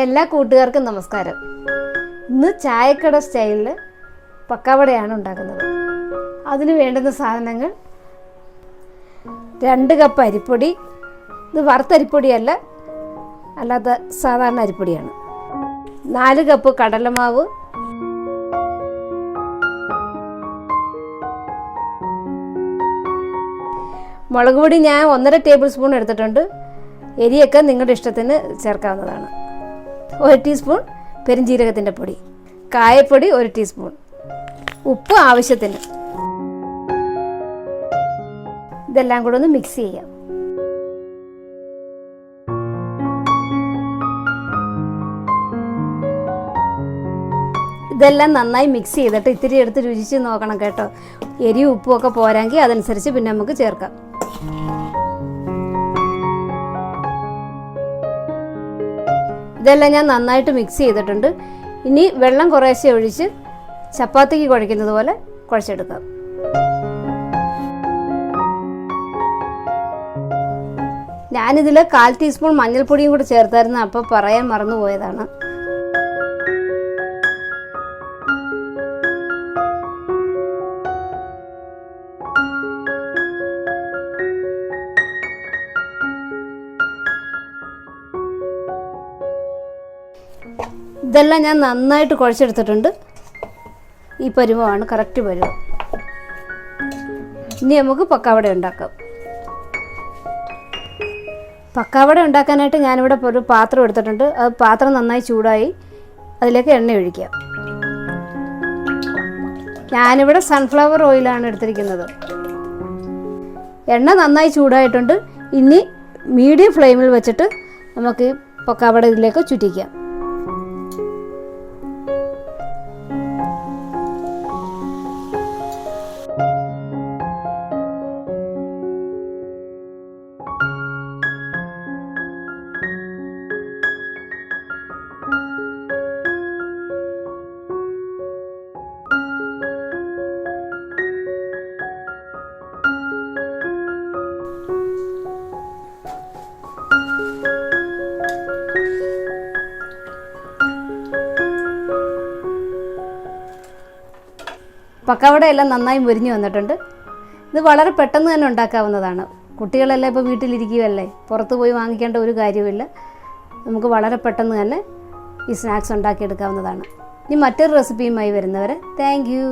എല്ലാ കൂട്ടുകാർക്കും നമസ്കാരം. ഇന്ന് ചായക്കട സ്റ്റൈലിൽ പക്കവടയാണ് ഉണ്ടാക്കുന്നത്. അതിന് വേണ്ടുന്ന സാധനങ്ങൾ: 2 കപ്പ് അരിപ്പൊടി. ഇത് വറുത്തരിപ്പൊടിയല്ല, അല്ലാത്ത സാധാരണ അരിപ്പൊടിയാണ്. 4 കപ്പ് കടലമാവ്, മുളക് പൊടി ഞാൻ 1.5 ടേബിൾ സ്പൂൺ എടുത്തിട്ടുണ്ട്. എരിയൊക്കെ നിങ്ങളുടെ ഇഷ്ടത്തിന് ചേർക്കാവുന്നതാണ്. 1 ടീസ്പൂൺ പെരുംജീരകത്തിൻ്റെ പൊടി, കായപ്പൊടി 1 ടീസ്പൂൺ, ഉപ്പ് ആവശ്യത്തിന്. ഇതെല്ലാം കൂടെ ഒന്ന് മിക്സ് ചെയ്യാം. ഇതെല്ലാം നന്നായി മിക്സ് ചെയ്തിട്ട് ഇത്തിരി എടുത്ത് രുചിച്ച് നോക്കണം കേട്ടോ. എരിയും ഉപ്പും ഒക്കെ പോരാങ്കിൽ അതനുസരിച്ച് പിന്നെ നമുക്ക് ചേർക്കാം. ഇതെല്ലാം ഞാൻ നന്നായിട്ട് മിക്സ് ചെയ്തിട്ടുണ്ട്. ഇനി വെള്ളം കുറേശ്ശെ ഒഴിച്ച് ചപ്പാത്തിക്ക് കുഴയ്ക്കുന്നത് പോലെ കുഴച്ചെടുക്കാം. ഞാനിതിൽ 1/4 ടീസ്പൂൺ മഞ്ഞൾപ്പൊടിയും കൂടി ചേർത്തായിരുന്നു, അപ്പോൾ പറയാൻ മറന്നുപോയതാണ്. ഇതെല്ലാം ഞാൻ നന്നായിട്ട് കുഴച്ചെടുത്തിട്ടുണ്ട്. ഈ പരുവമാണ് കറക്റ്റ് പരുവം. ഇനി നമുക്ക് പക്കാവട ഉണ്ടാക്കാം. പക്കാവട ഉണ്ടാക്കാനായിട്ട് ഞാനിവിടെ ഒരു പാത്രം എടുത്തിട്ടുണ്ട്. അത് പാത്രം നന്നായി ചൂടായി അതിലേക്ക് എണ്ണ ഒഴിക്കാം. ഞാനിവിടെ സൺഫ്ലവർ ഓയിലാണ് എടുത്തിരിക്കുന്നത്. എണ്ണ നന്നായി ചൂടായിട്ടുണ്ട്. ഇനി മീഡിയം ഫ്ലെയിമിൽ വെച്ചിട്ട് നമുക്ക് പക്കാവട ഇതിലേക്ക് ചുറ്റിക്കാം. പക്കവട എല്ലാം നന്നായി മുരിഞ്ഞു വന്നിട്ടുണ്ട്. ഇത് വളരെ പെട്ടെന്ന് തന്നെ ഉണ്ടാക്കാവുന്നതാണ്. കുട്ടികളെല്ലാം ഇപ്പോൾ വീട്ടിലിരിക്കുകയല്ലേ, പുറത്ത് പോയി വാങ്ങിക്കേണ്ട ഒരു കാര്യമില്ല. നമുക്ക് വളരെ പെട്ടെന്ന് തന്നെ ഈ സ്നാക്സ് ഉണ്ടാക്കിയെടുക്കാവുന്നതാണ്. ഇനി മറ്റൊരു റെസിപ്പിയുമായി വരുന്നവരെ താങ്ക് യു.